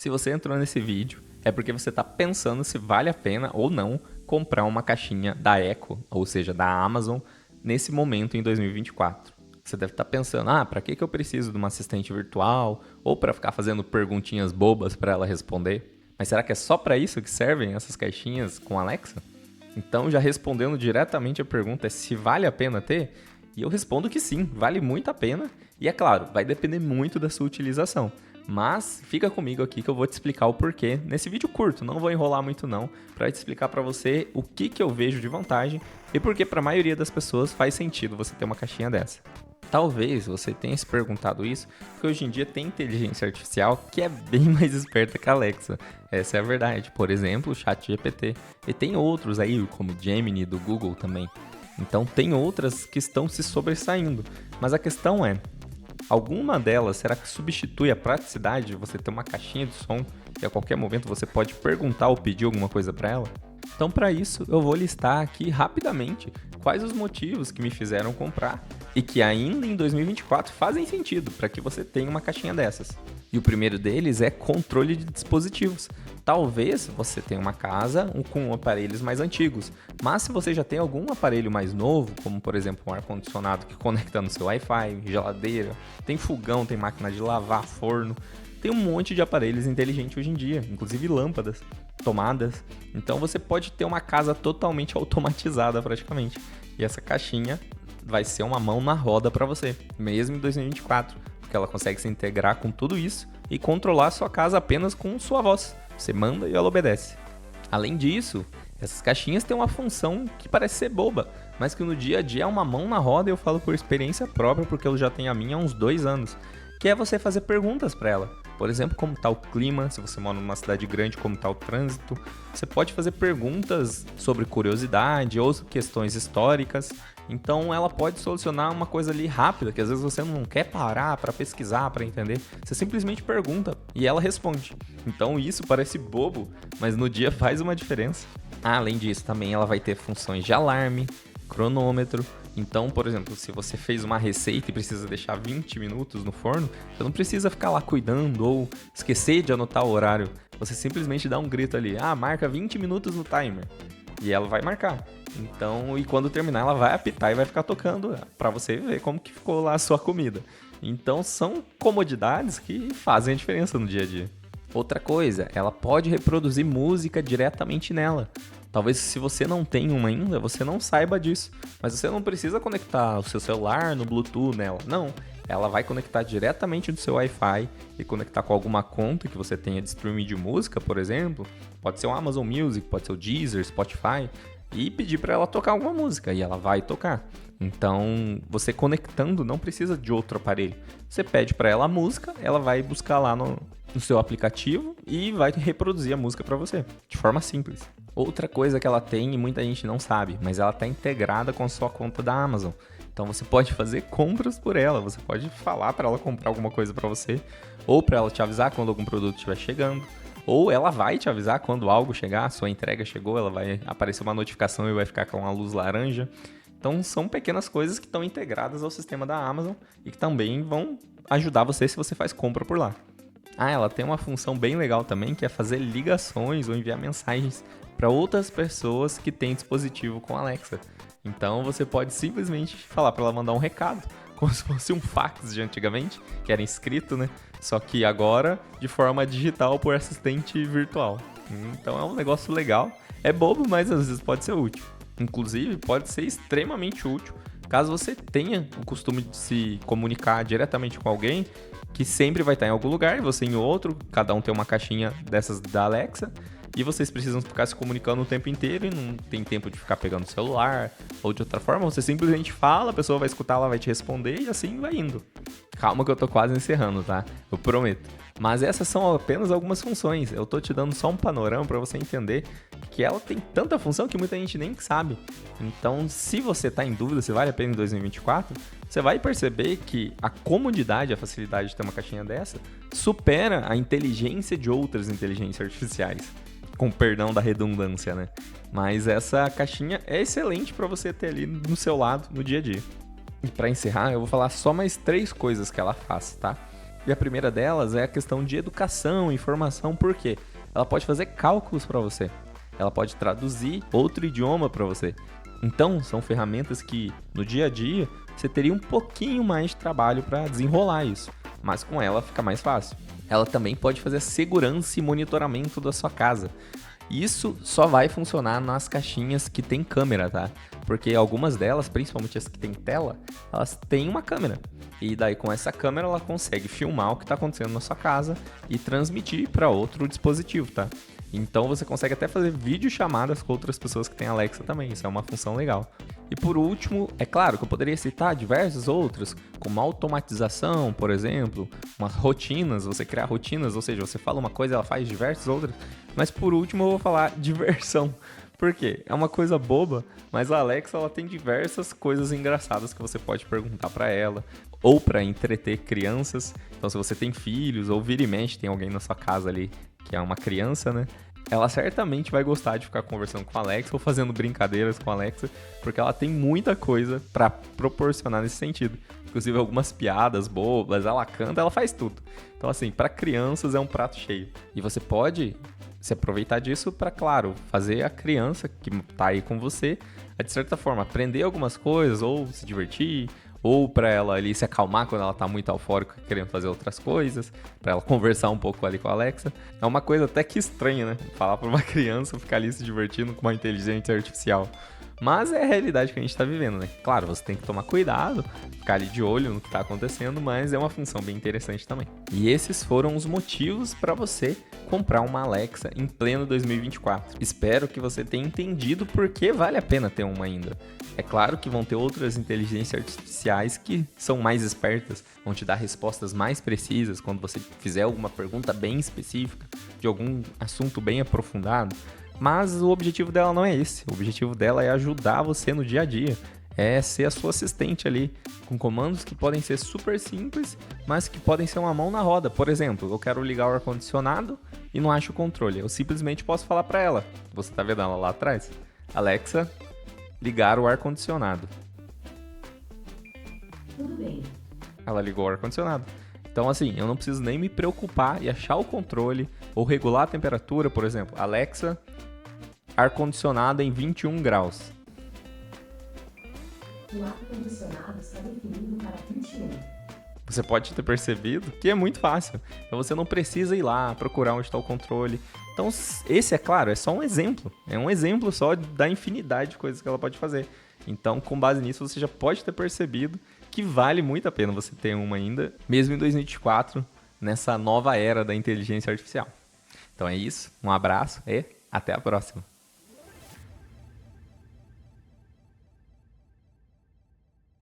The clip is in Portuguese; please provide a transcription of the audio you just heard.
Se você entrou nesse vídeo, é porque você está pensando se vale a pena ou não comprar uma caixinha da Echo, ou seja, da Amazon, nesse momento em 2024. Você deve estar pensando, para que eu preciso de uma assistente virtual ou para ficar fazendo perguntinhas bobas para ela responder? Mas será que é só para isso que servem essas caixinhas com Alexa? Então, já respondendo diretamente a pergunta se vale a pena ter, e eu respondo que sim, vale muito a pena. E é claro, vai depender muito da sua utilização. Mas fica comigo aqui que eu vou te explicar o porquê nesse vídeo curto, não vou enrolar muito não, para te explicar para você o que eu vejo de vantagem e porque para a maioria das pessoas faz sentido você ter uma caixinha dessa. Talvez você tenha se perguntado isso, porque hoje em dia tem inteligência artificial que é bem mais esperta que a Alexa. Essa é a verdade. Por exemplo, o ChatGPT. E tem outros aí, como Gemini do Google também. Então tem outras que estão se sobressaindo. Mas a questão é, alguma delas será que substitui a praticidade de você ter uma caixinha de som e a qualquer momento você pode perguntar ou pedir alguma coisa para ela? Então, para isso, eu vou listar aqui rapidamente quais os motivos que me fizeram comprar e que ainda em 2024 fazem sentido para que você tenha uma caixinha dessas. E o primeiro deles é controle de dispositivos. Talvez você tenha uma casa com aparelhos mais antigos, mas se você já tem algum aparelho mais novo, como por exemplo um ar-condicionado que conecta no seu Wi-Fi, geladeira, tem fogão, tem máquina de lavar, forno, tem um monte de aparelhos inteligentes hoje em dia, inclusive lâmpadas, tomadas. Então você pode ter uma casa totalmente automatizada praticamente. E essa caixinha vai ser uma mão na roda para você, mesmo em 2024, porque ela consegue se integrar com tudo isso e controlar a sua casa apenas com sua voz. Você manda e ela obedece. Além disso, essas caixinhas têm uma função que parece ser boba, mas que no dia a dia é uma mão na roda e eu falo por experiência própria, porque eu já tenho a minha há uns 2 anos, que é você fazer perguntas para ela. Por exemplo, como está o clima, se você mora numa cidade grande, como está o trânsito. Você pode fazer perguntas sobre curiosidade ou questões históricas. Então ela pode solucionar uma coisa ali rápida, que às vezes você não quer parar para pesquisar, para entender. Você simplesmente pergunta e ela responde. Então isso parece bobo, mas no dia faz uma diferença. Além disso, também ela vai ter funções de alarme, cronômetro. Então, por exemplo, se você fez uma receita e precisa deixar 20 minutos no forno, você não precisa ficar lá cuidando ou esquecer de anotar o horário. Você simplesmente dá um grito ali, marca 20 minutos no timer. E ela vai marcar. Então, e quando terminar, ela vai apitar e vai ficar tocando para você ver como que ficou lá a sua comida. Então, são comodidades que fazem a diferença no dia a dia. Outra coisa, ela pode reproduzir música diretamente nela. Talvez se você não tem uma ainda, você não saiba disso. Mas você não precisa conectar o seu celular no Bluetooth nela. Não, ela vai conectar diretamente no seu Wi-Fi e conectar com alguma conta que você tenha de streaming de música, por exemplo. Pode ser o Amazon Music, pode ser o Deezer, Spotify. E pedir para ela tocar alguma música e ela vai tocar. Então, você conectando não precisa de outro aparelho. Você pede para ela a música, ela vai buscar lá no seu aplicativo e vai reproduzir a música para você, de forma simples. Outra coisa que ela tem e muita gente não sabe, mas ela está integrada com a sua conta da Amazon. Então você pode fazer compras por ela, você pode falar para ela comprar alguma coisa para você, ou para ela te avisar quando algum produto estiver chegando, ou ela vai te avisar quando algo chegar, sua entrega chegou, ela vai aparecer uma notificação e vai ficar com uma luz laranja. Então são pequenas coisas que estão integradas ao sistema da Amazon e que também vão ajudar você se você faz compra por lá. Ela tem uma função bem legal também, que é fazer ligações ou enviar mensagens para outras pessoas que têm dispositivo com Alexa. Então você pode simplesmente falar para ela mandar um recado, como se fosse um fax de antigamente, que era escrito, né? Só que agora de forma digital por assistente virtual. Então é um negócio legal. É bobo, mas às vezes pode ser útil. Inclusive, pode ser extremamente útil caso você tenha o costume de se comunicar diretamente com alguém que sempre vai estar em algum lugar e você em outro, cada um tem uma caixinha dessas da Alexa e vocês precisam ficar se comunicando o tempo inteiro e não tem tempo de ficar pegando o celular ou de outra forma, você simplesmente fala, a pessoa vai escutar, ela vai te responder e assim vai indo. Calma que eu tô quase encerrando, tá? Eu prometo. Mas essas são apenas algumas funções. Eu tô te dando só um panorama para você entender que ela tem tanta função que muita gente nem sabe. Então, se você tá em dúvida se vale a pena em 2024, você vai perceber que a comodidade, a facilidade de ter uma caixinha dessa supera a inteligência de outras inteligências artificiais. Com perdão da redundância, né? Mas essa caixinha é excelente para você ter ali no seu lado no dia a dia. E para encerrar, eu vou falar só mais 3 coisas que ela faz, tá? E a primeira delas é a questão de educação, informação, por quê? Ela pode fazer cálculos para você. Ela pode traduzir outro idioma para você. Então, são ferramentas que no dia a dia você teria um pouquinho mais de trabalho para desenrolar isso, mas com ela fica mais fácil. Ela também pode fazer segurança e monitoramento da sua casa. Isso só vai funcionar nas caixinhas que tem câmera, tá? Porque algumas delas, principalmente as que tem tela, elas têm uma câmera. E daí com essa câmera ela consegue filmar o que está acontecendo na sua casa e transmitir para outro dispositivo, tá? Então você consegue até fazer videochamadas com outras pessoas que têm Alexa também, isso é uma função legal. E por último, é claro que eu poderia citar diversas outras, como automatização, por exemplo, umas rotinas, você criar rotinas, ou seja, você fala uma coisa e ela faz diversas outras. Mas por último eu vou falar diversão. Por quê? É uma coisa boba, mas a Alexa ela tem diversas coisas engraçadas que você pode perguntar para ela, ou para entreter crianças. Então se você tem filhos, ou vira e mexe, tem alguém na sua casa ali que é uma criança, né? Ela certamente vai gostar de ficar conversando com a Alexa ou fazendo brincadeiras com a Alexa, porque ela tem muita coisa para proporcionar nesse sentido. Inclusive algumas piadas bobas, ela canta, ela faz tudo. Então assim, para crianças é um prato cheio. E você pode se aproveitar disso para, claro, fazer a criança que tá aí com você, de certa forma, aprender algumas coisas ou se divertir, ou para ela ali se acalmar quando ela tá muito eufórica querendo fazer outras coisas, para ela conversar um pouco ali com a Alexa. É uma coisa até que estranha, né? Falar para uma criança ficar ali se divertindo com uma inteligência artificial. Mas é a realidade que a gente tá vivendo, né? Claro, você tem que tomar cuidado, ficar ali de olho no que tá acontecendo, mas é uma função bem interessante também. E esses foram os motivos para você comprar uma Alexa em pleno 2024. Espero que você tenha entendido por que vale a pena ter uma ainda. É claro que vão ter outras inteligências artificiais que são mais espertas, vão te dar respostas mais precisas quando você fizer alguma pergunta bem específica, de algum assunto bem aprofundado. Mas o objetivo dela não é esse. O objetivo dela é ajudar você no dia a dia. É ser a sua assistente ali, com comandos que podem ser super simples, mas que podem ser uma mão na roda. Por exemplo, eu quero ligar o ar-condicionado e não acho o controle. Eu simplesmente posso falar para ela. Você tá vendo ela lá atrás? Alexa, ligar o ar-condicionado. Tudo bem. Ela ligou o ar-condicionado. Então, assim, eu não preciso nem me preocupar e achar o controle ou regular a temperatura, por exemplo. Alexa, ar-condicionado em 21 graus. O ar-condicionado está definido para 21. Você pode ter percebido que é muito fácil. Então você não precisa ir lá procurar onde está o controle. Então esse, é claro, é só um exemplo. É um exemplo só da infinidade de coisas que ela pode fazer. Então, com base nisso, você já pode ter percebido que vale muito a pena você ter uma ainda, mesmo em 2024, nessa nova era da inteligência artificial. Então é isso, um abraço e até a próxima.